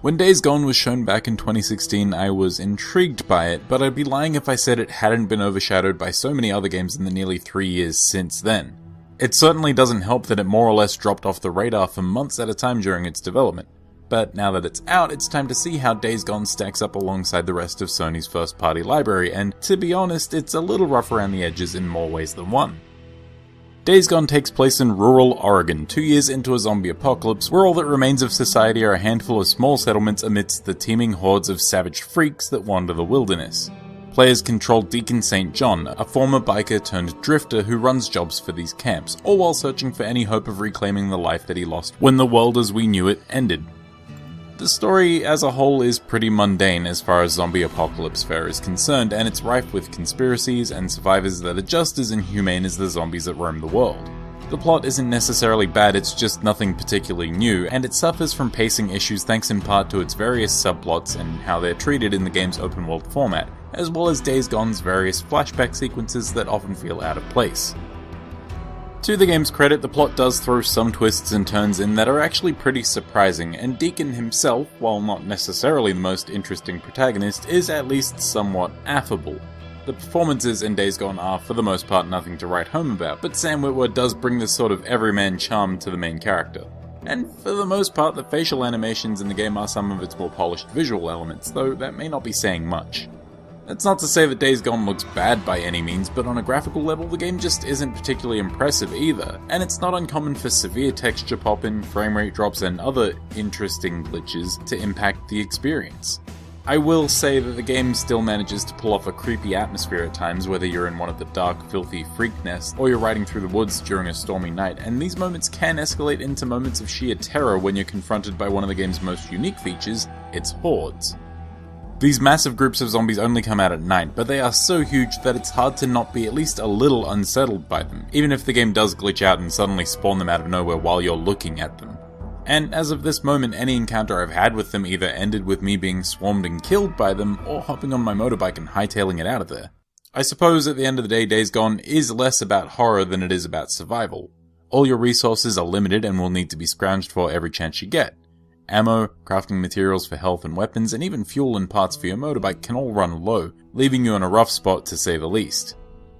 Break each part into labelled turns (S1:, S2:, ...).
S1: When Days Gone was shown back in 2016, I was intrigued by it, but I'd be lying if I said it hadn't been overshadowed by so many other games in the nearly 3 years since then. It certainly doesn't help that it more or less dropped off the radar for months at a time during its development. But now that it's out, it's time to see how Days Gone stacks up alongside the rest of Sony's first-party library, and to be honest, it's a little rough around the edges in more ways than one. Days Gone takes place in rural Oregon, 2 years into a zombie apocalypse, where all that remains of society are a handful of small settlements amidst the teeming hordes of savage freaks that wander the wilderness. Players control Deacon St. John, a former biker turned drifter who runs jobs for these camps, all while searching for any hope of reclaiming the life that he lost when the world as we knew it ended. The story as a whole is pretty mundane as far as zombie apocalypse fare is concerned, and it's rife with conspiracies and survivors that are just as inhumane as the zombies that roam the world. The plot isn't necessarily bad, it's just nothing particularly new, and it suffers from pacing issues thanks in part to its various subplots and how they're treated in the game's open world format, as well as Days Gone's various flashback sequences that often feel out of place. To the game's credit, the plot does throw some twists and turns in that are actually pretty surprising, and Deacon himself, while not necessarily the most interesting protagonist, is at least somewhat affable. The performances in Days Gone are, for the most part, nothing to write home about, but Sam Witwer does bring this sort of everyman charm to the main character. And for the most part, the facial animations in the game are some of its more polished visual elements, though that may not be saying much. That's not to say that Days Gone looks bad by any means, but on a graphical level the game just isn't particularly impressive either, and it's not uncommon for severe texture pop-in, frame rate drops, and other interesting glitches to impact the experience. I will say that the game still manages to pull off a creepy atmosphere at times, whether you're in one of the dark, filthy freak nests, or you're riding through the woods during a stormy night, and these moments can escalate into moments of sheer terror when you're confronted by one of the game's most unique features, its hordes. These massive groups of zombies only come out at night, but they are so huge that it's hard to not be at least a little unsettled by them, even if the game does glitch out and suddenly spawn them out of nowhere while you're looking at them. And as of this moment, any encounter I've had with them either ended with me being swarmed and killed by them, or hopping on my motorbike and hightailing it out of there. I suppose at the end of the day, Days Gone is less about horror than it is about survival. All your resources are limited and will need to be scrounged for every chance you get. Ammo, crafting materials for health and weapons, and even fuel and parts for your motorbike can all run low, leaving you in a rough spot to say the least.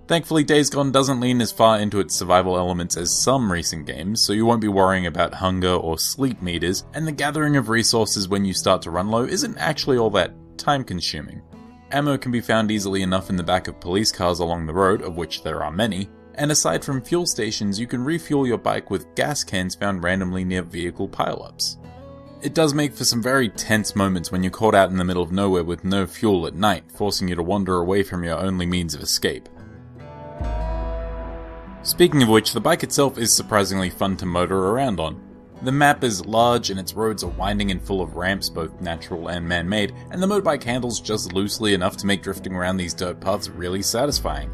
S1: Thankfully, Days Gone doesn't lean as far into its survival elements as some recent games, so you won't be worrying about hunger or sleep meters, and the gathering of resources when you start to run low isn't actually all that time-consuming. Ammo can be found easily enough in the back of police cars along the road, of which there are many, and aside from fuel stations, you can refuel your bike with gas cans found randomly near vehicle pileups. It does make for some very tense moments when you're caught out in the middle of nowhere with no fuel at night, forcing you to wander away from your only means of escape. Speaking of which, the bike itself is surprisingly fun to motor around on. The map is large and its roads are winding and full of ramps, both natural and man-made, and the motorbike handles just loosely enough to make drifting around these dirt paths really satisfying.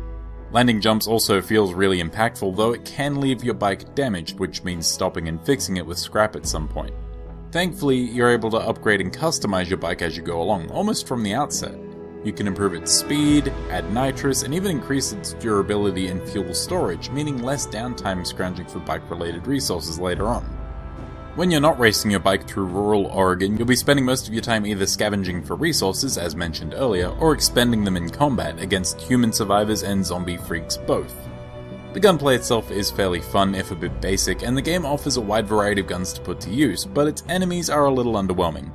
S1: Landing jumps also feels really impactful, though it can leave your bike damaged, which means stopping and fixing it with scrap at some point. Thankfully, you're able to upgrade and customize your bike as you go along, almost from the outset. You can improve its speed, add nitrous, and even increase its durability and fuel storage, meaning less downtime scrounging for bike-related resources later on. When you're not racing your bike through rural Oregon, you'll be spending most of your time either scavenging for resources, as mentioned earlier, or expending them in combat against human survivors and zombie freaks both. The gunplay itself is fairly fun, if a bit basic, and the game offers a wide variety of guns to put to use, but its enemies are a little underwhelming.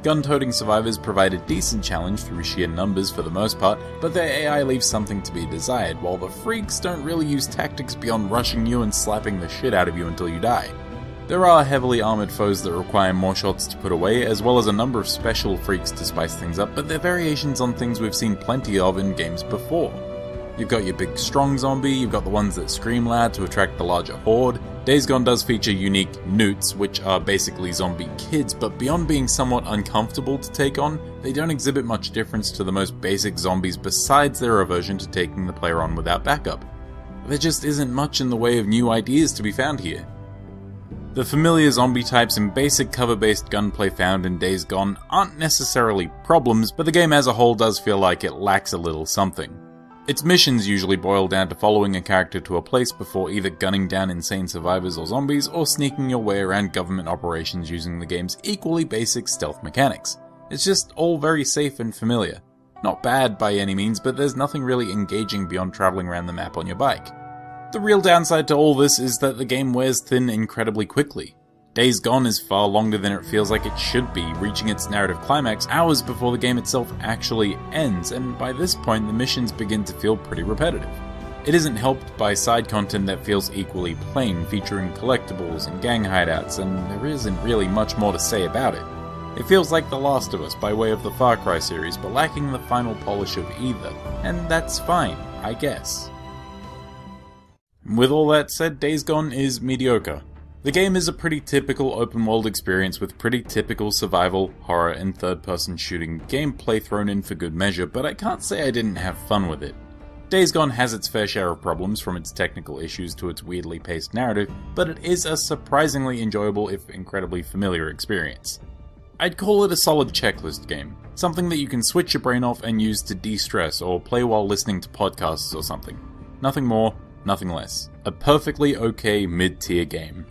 S1: Gun-toting survivors provide a decent challenge through sheer numbers for the most part, but their AI leaves something to be desired, while the freaks don't really use tactics beyond rushing you and slapping the shit out of you until you die. There are heavily armoured foes that require more shots to put away, as well as a number of special freaks to spice things up, but they're variations on things we've seen plenty of in games before. You've got your big strong zombie, you've got the ones that scream loud to attract the larger horde. Days Gone does feature unique newts, which are basically zombie kids, but beyond being somewhat uncomfortable to take on, they don't exhibit much difference to the most basic zombies besides their aversion to taking the player on without backup. There just isn't much in the way of new ideas to be found here. The familiar zombie types and basic cover-based gunplay found in Days Gone aren't necessarily problems, but the game as a whole does feel like it lacks a little something. Its missions usually boil down to following a character to a place before either gunning down insane survivors or zombies, or sneaking your way around government operations using the game's equally basic stealth mechanics. It's just all very safe and familiar. Not bad by any means, but there's nothing really engaging beyond travelling around the map on your bike. The real downside to all this is that the game wears thin incredibly quickly. Days Gone is far longer than it feels like it should be, reaching its narrative climax hours before the game itself actually ends, and by this point the missions begin to feel pretty repetitive. It isn't helped by side content that feels equally plain, featuring collectibles and gang hideouts, and there isn't really much more to say about it. It feels like The Last of Us by way of the Far Cry series, but lacking the final polish of either, and that's fine, I guess. With all that said, Days Gone is mediocre. The game is a pretty typical open-world experience with pretty typical survival, horror, and third-person shooting gameplay thrown in for good measure, but I can't say I didn't have fun with it. Days Gone has its fair share of problems, from its technical issues to its weirdly paced narrative, but it is a surprisingly enjoyable, if incredibly familiar, experience. I'd call it a solid checklist game, something that you can switch your brain off and use to de-stress or play while listening to podcasts or something. Nothing more, nothing less. A perfectly okay mid-tier game.